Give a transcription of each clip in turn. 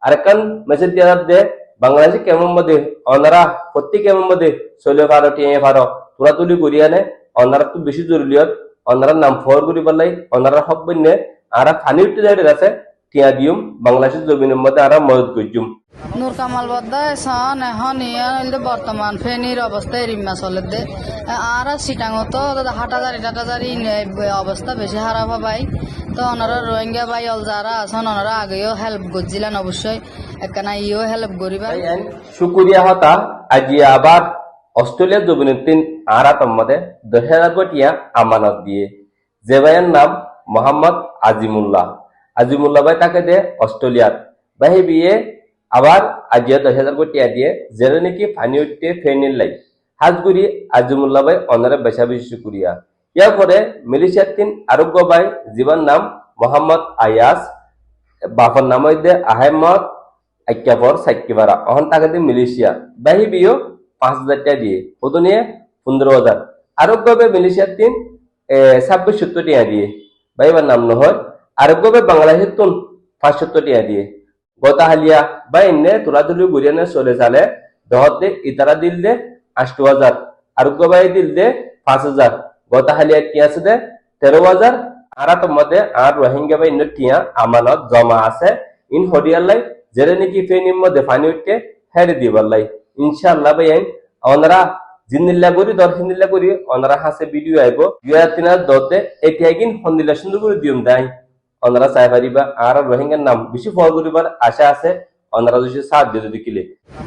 আরেকখান message দেওয়ার দে বাংলাদেশে কেমন মধ্যে অনারা প্রত্যেক কেমন মধ্যে চলে পারো টিয়ে পারো তোরা তুলি করিয়ানে অনারা তো বেশি জরুরিয়ত অনারার নাম ফর করি পারলাই অনারা হক বন্যে আরা ফানি উঠতে যাই আছে টিয়া দিউম বাংলাদেশের জমিনের মধ্যে আরা মদত করজুম নূর কামাল বদ্দা সান এখন ইয়ে বর্তমান ফেনীর অবস্থা এরিমা চলে দে আর সিটাঙত হাটাজারি অবস্থা বেশি খারাপ হবাই তো ওনারা রোহিঙ্গা ভাই অল যারা আছেন ওনারা আগেও হেল্প করছিলেন অবশ্যই একখানা ইও হেল্প করিবা শুকুরিয়া হতা আজি আবার অস্ট্রেলিয়ার জমিনের তিন আরা তম্মদে 10,000 কোটিয়া আমানত দিয়ে যে ভাইয়ের নাম মোহাম্মদ আজিমুল্লাহ ভাই তাকে দে অস্ট্রেলিয়ার ভাই বিয়ে আবার আজিয়া 10,000 কোটিয়া দিয়ে যেটা নাকি ফানি উঠতে ফেনির লাই হাজগুড়ি আজিমুল্লাহ ভাই অনারে বেশা বেশি শুকুরিয়া ইয়ার পরে মালয়েশিয়ার তিন আরোগ্য ভাই জীবন নাম মোহাম্মদ আয়াস বাপর নাম হইতে আহমদ আক্যাপর সাইকিবারা অহন তাকে দিয়ে মালয়েশিয়া বাহি বিও 5,000 টাকা দিয়ে ওতো নিয়ে 15,000 আরোগ্যভাবে মালয়েশিয়ার তিন 2670 টাকা দিয়ে ভাইবার নাম নহর আরোগ্যভাবে বাংলাদেশের তুন 570 টাকা দিয়ে গতা হালিয়া বা এনে তোলা তুলি ঘুরিয়ে চলে চালে দহতে ইতারা দিল দে 8,000 আরোগ্য ভাই দিল দে 5,000 গতা হালিয়া কি আছে দে 13,000 আরা তোমাদে আর রোহিঙ্গা ভাই ইন্ন টিয়া আমানত জমা আছে ইন হরিয়াল্লাই যেরে নাকি ফেনির মধ্যে পানি উঠতে হেরে দিবাল্লাই ইনশাআল্লাহ ভাই ওনারা জিন্দিল্লা করি দর্শনিল্লা করি ওনারা হাসে ভিডিও আইব তিনার দতে এটি একদিন হন্দিল্লা সুন্দর করে দিম দেয় ওনারা চাই পারিবা আর রোহিঙ্গার নাম বেশি ফল করিবার আশা আছে ওনারা যদি সাহায্য যদি কিলে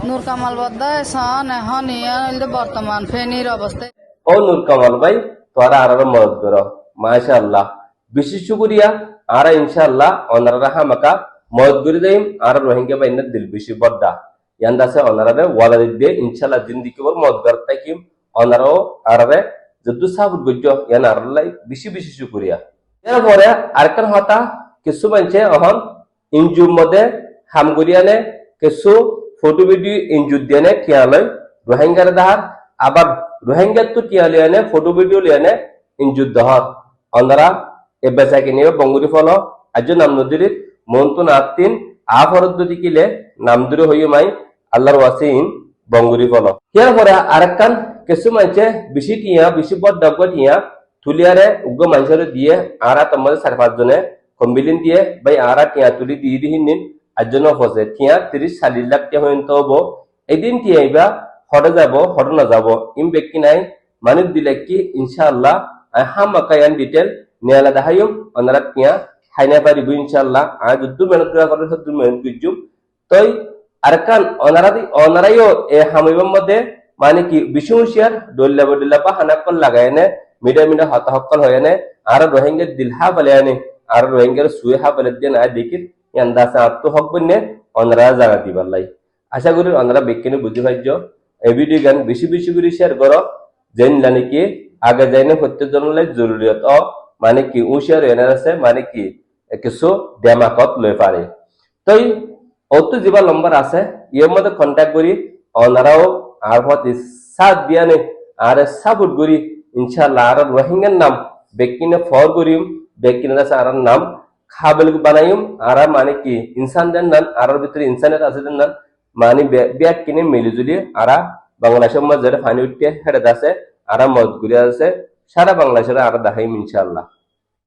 নূর কামাল বদ্দা সান এখন ইয়ে বর্তমান ফেনীর অবস্থা ও নূর কামাল ভাই তোরা আর মদত করো মাশাআল্লাহ বেশি শুকরিয়া আর ইনশাআল্লাহ ওনারা হামাকা মদত করে দেই আর রোহিঙ্গা ভাই দিল বেশি বড়দা ইয়ান্দাসে ওনারা ওয়ালা দিয়ে ইনশাআল্লাহ জিন্দিগি বর মদত করতে কি ওনারাও আরে যদু সাবুর গজ্জ ইয়ান আরলাই বেশি বেশি শুকরিয়া এরপরে আরেকখান হতা কিছু মানছে অহন ইনজুর মধ্যে হামগুরিয়ানে কিছু ফটো ভিডিও ইনজুর দিয়ে টিয়ালয় রোহিঙ্গার দাহার আবার রোহিঙ্গার তো টিয়ালিয়ানে ফটো ভিডিও লিয়ানে ইনজুর দহর অন্ধারা এ বেচাকে নিয়ে বঙ্গুরি ফল আজ নাম নদীর মন্তুন আত্মিন আফরত যদি কিলে নাম দূরে হইয়ে মাই আল্লাহর ওয়াসিন বঙ্গুরি ফল এরপরে আরেকখান কিছু মানছে বেশি টিয়া বেশি বড় ডাব্য টিয়া তুলিয়ারে উগ্র মানুষের দিয়ে আরা তোমাদের 4-5 জনে কম্বিলিন দিয়ে ভাই আরা টিয়া তুলি দিয়ে দিহিন আজজন ফসে টিয়া 30-40 লাখ টিয়া হইন তো এদিন টিয়াইবা হরে যাব হরে না যাব ইম ব্যক্তি নাই মানুষ দিলে কি ইনশাআল্লাহ হামাকায়ান ডিটেল নিয়ালা দেখাইম ওনারা টিয়া হাইনা পারিব ইনশাআল্লাহ আজ যদ্দুর মেহনত করা করে সদ্দুর মেহনত করছুম তই আরকান অনারাইও এ হামিবার মধ্যে মানে কি বিশু হুশিয়ার ডল্লা বা হানাকল লাগায়নে মিডা হতাহকল হয়নে আর রোহিঙ্গার দিলহা বলেনে আর রোহিঙ্গার সুয়েহা বলে দিয়ে না দেখির ইয়ান্দাসা আত্ম হক বন্যে অনরা জায়গা দিবাল্লাই আশা করি অনরা বেকিনে বুঝি পাইছ এই ভিডিও গান বেশি বেশি করে শেয়ার করো যেন জানি কি আগে যাইনে প্রত্যেক জনের জরুরিয়ত মানে কি উশিয়ার এনার আছে মানে কি কিছু দেমাকত লই পারে তই অত যিবা নম্বর আছে ইয়ের মধ্যে কন্ট্যাক্ট করি অনারাও আর হতে সাথ দিয়ানে আর সাপোর্ট করি ইনশাআল্লাহ আর রোহিঙ্গার নাম বেকিনে ফর করিম বেকিনে আছে আর নাম খাবেল বানাইম আর মানে কি ইনসানদের নাম আর ভিতরে ইনসানিয়ত আছে নাম মানে ব্যাগ কিনে মিলিজুলি আর বাংলাদেশের মধ্যে ফানি উঠতে হেডে আছে আর মদত করে আছে সারা বাংলাদেশের আর দেখাইম ইনশাআল্লাহ